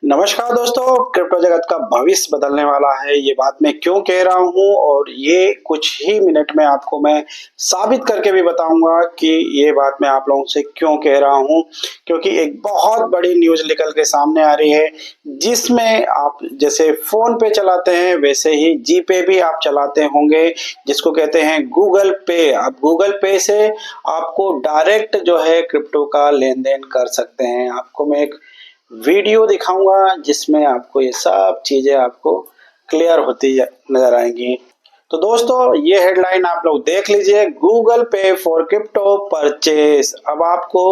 नमस्कार दोस्तों, क्रिप्टो जगत का भविष्य बदलने वाला है। ये बात मैं क्यों कह रहा हूँ और ये कुछ ही मिनट में आपको मैं साबित करके भी बताऊंगा कि ये बात मैं आप लोगों से क्यों कह रहा हूँ। क्योंकि एक बहुत बड़ी न्यूज़ निकल के सामने आ रही है, जिसमें आप जैसे फ़ोन पे चलाते हैं वैसे ही जी पे भी आप चलाते होंगे, जिसको कहते हैं गूगल पे। अब गूगल पे से आपको डायरेक्ट जो है क्रिप्टो का लेन-देन कर सकते हैं। आपको मैं एक वीडियो दिखाऊंगा जिसमें आपको ये सब चीजें आपको क्लियर होती नजर आएंगी। तो दोस्तों, ये हेडलाइन आप लोग देख लीजिए, गूगल पे फॉर क्रिप्टो परचेस। अब आपको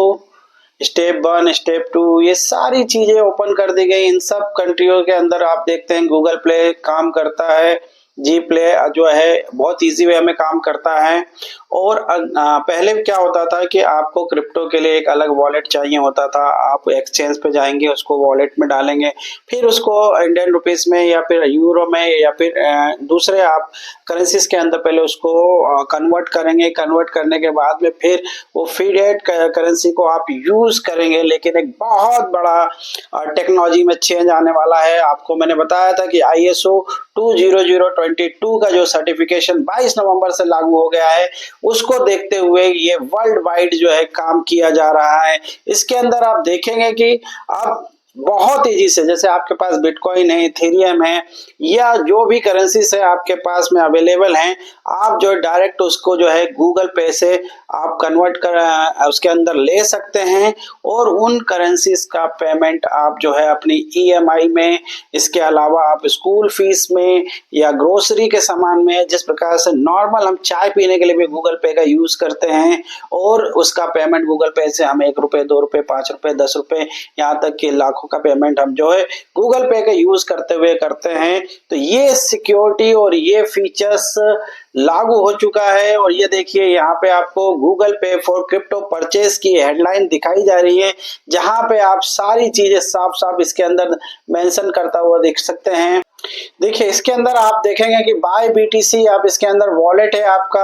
स्टेप 1 स्टेप 2 ये सारी चीजें ओपन कर दी गई। इन सब कंट्रियों के अंदर आप देखते हैं गूगल प्ले काम करता है, जी प्ले जो है बहुत इजी वे में काम करता है। और पहले क्या होता था कि आपको क्रिप्टो के लिए एक अलग वॉलेट चाहिए होता था। आप एक्सचेंज पे जाएंगे, उसको वॉलेट में डालेंगे, फिर उसको इंडियन रुपीस में या फिर यूरो में या फिर दूसरे आप करेंसीज के अंदर पहले उसको कन्वर्ट करेंगे। कन्वर्ट करने के बाद में फिर वो फिएट करेंसी को आप यूज करेंगे। लेकिन एक बहुत बड़ा टेक्नोलॉजी में चेंज आने वाला है। आपको मैंने बताया था कि ISO 20022 का जो सर्टिफिकेशन 22 नवंबर से लागू हो गया है, उसको देखते हुए ये वर्ल्ड वाइड जो है काम किया जा रहा है। इसके अंदर आप देखेंगे कि अब बहुत तेजी से, जैसे आपके पास बिटकॉइन है, इथेरियम है, या जो भी करेंसीज है आपके पास में अवेलेबल हैं, आप जो डायरेक्ट उसको जो है गूगल पे से आप कन्वर्ट कर उसके अंदर ले सकते हैं और उन करेंसीज का पेमेंट आप जो है अपनी EMI में, इसके अलावा आप स्कूल फीस में या ग्रोसरी के सामान में, जिस प्रकार से नॉर्मल हम चाय पीने के लिए भी गूगल पे का यूज करते हैं और उसका पेमेंट गूगल पे से हम 1 रुपये, 2 रुपये, 5 रुपये, 10 रुपये, यहाँ तक कि लाखों का पेमेंट हम जो है गूगल पे का यूज करते हुए करते हैं। तो ये सिक्योरिटी और ये फीचर्स लागू हो चुका है। और ये देखिए, यहाँ पे आपको गूगल पे फॉर क्रिप्टो परचेस की हेडलाइन दिखाई जा रही है, जहां पे आप सारी चीजें साफ साफ इसके अंदर मेंशन करता हुआ देख सकते हैं। देखिए, इसके अंदर आप देखेंगे कि बाय BTC, आप इसके अंदर वॉलेट है आपका,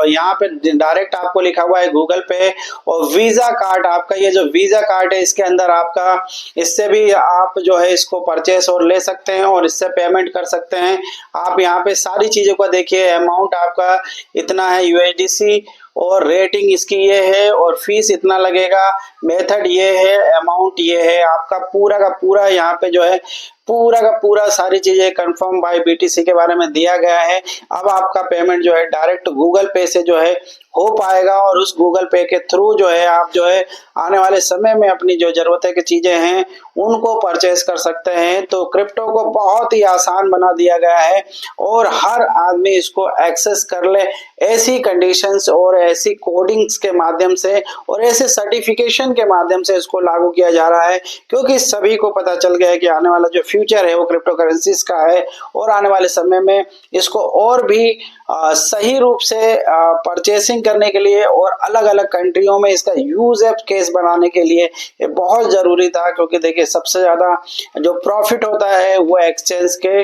यहाँ पे डायरेक्ट आपको लिखा हुआ है गूगल पे। और वीजा कार्ड, आपका ये जो वीजा कार्ड है इसके अंदर आपका, इससे भी आप जो है इसको परचेस और ले सकते हैं और इससे पेमेंट कर सकते हैं। आप यहाँ पे सारी चीजों को देखिए, अमाउंट आपका इतना है USDC और रेटिंग इसकी ये है और फीस इतना लगेगा, मेथड ये है, अमाउंट ये है, आपका पूरा का पूरा यहाँ पे जो है पूरा का पूरा सारी चीजें कंफर्म बाय BTC के बारे में दिया गया है। अब आपका पेमेंट जो है डायरेक्ट गूगल पे से जो है हो पाएगा और उस गूगल पे के थ्रू जो है आप जो है आने वाले समय में अपनी जो जरूरत की चीजें हैं उनको परचेस कर सकते हैं। तो क्रिप्टो को बहुत ही आसान बना दिया गया है और हर आदमी इसको एक्सेस कर ले, ऐसी कंडीशंस और ऐसी कोडिंग्स के माध्यम से और ऐसे सर्टिफिकेशन के माध्यम से इसको लागू किया जा रहा है। क्योंकि सभी को पता चल गया है कि आने वाला जो फ्यूचर है वो क्रिप्टो करेंसीज का है और आने वाले समय में इसको और भी सही रूप से परचेसिंग करने के लिए और अलग अलग कंट्रियों में इसका यूज केस बनाने के लिए ये बहुत जरूरी था। क्योंकि देखिए, सबसे ज्यादा जो प्रॉफिट होता है वो एक्सचेंज के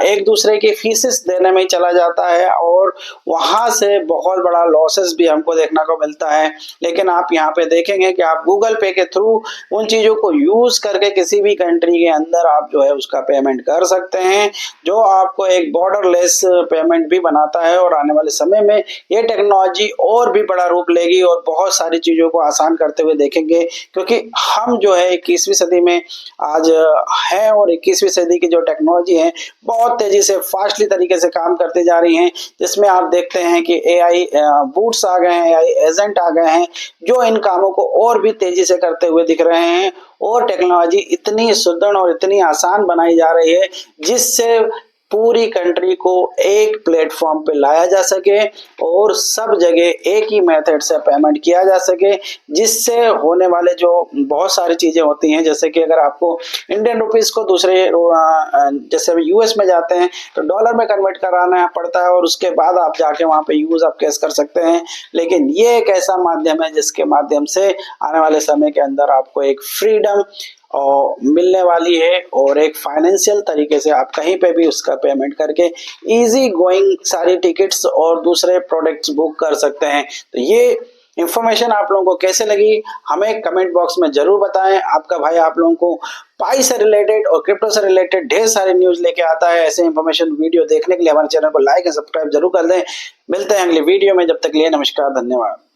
एक दूसरे की फीसेस देने में ही चला जाता है और वहां से बहुत बड़ा लॉसेस भी हमको देखने को मिलता है। लेकिन आप यहाँ पे देखेंगे कि आप गूगल पे के थ्रू उन चीजों को यूज करके किसी भी कंट्री के अंदर आप जो है उसका पेमेंट कर सकते हैं, जो आपको एक बॉर्डरलेस पेमेंट भी बनाता है। और आने वाले समय में ये टेक्नोलॉजी और भी बड़ा रूप लेगी और बहुत सारी चीजों को आसान करते हुए देखेंगे। क्योंकि हम जो है 21वीं सदी में आज हैं और 21वीं सदी की जो टेक्नोलॉजी है बहुत तेजी से फास्टली तरीके से काम करते जा रही हैं, जिसमें आप देखते हैं कि AI बूट्स आ गए हैं, AI एजेंट आ गए हैं, जो इन कामों को और भी तेजी से करते हुए दिख रहे हैं। और टेक्नोलॉजी इतनी सुदृढ़ और इतनी आसान बनाई जा रही है जिससे पूरी कंट्री को एक प्लेटफॉर्म पे लाया जा सके और सब जगह एक ही मेथड से पेमेंट किया जा सके, जिससे होने वाले जो बहुत सारी चीजें होती हैं, जैसे कि अगर आपको इंडियन रुपीस को दूसरे जैसे US में जाते हैं तो डॉलर में कन्वर्ट कराना पड़ता है और उसके बाद आप जाके वहां पे यूज आप कैश कर सकते हैं। लेकिन ये एक ऐसा माध्यम है जिसके माध्यम से आने वाले समय के अंदर आपको एक फ्रीडम और मिलने वाली है और एक फाइनेंशियल तरीके से आप कहीं पे भी उसका पेमेंट करके इजी गोइंग सारी टिकट्स और दूसरे प्रोडक्ट्स बुक कर सकते हैं। तो ये इन्फॉर्मेशन आप लोगों को कैसे लगी हमें कमेंट बॉक्स में जरूर बताएं। आपका भाई आप लोगों को पाई से रिलेटेड और क्रिप्टो से रिलेटेड ढेर सारे न्यूज लेके आता है। ऐसे इन्फॉर्मेशन वीडियो देखने के लिए हमारे चैनल को लाइक एंड सब्सक्राइब जरूर कर दें। मिलते हैं अगले वीडियो में, जब तक के लिए नमस्कार, धन्यवाद।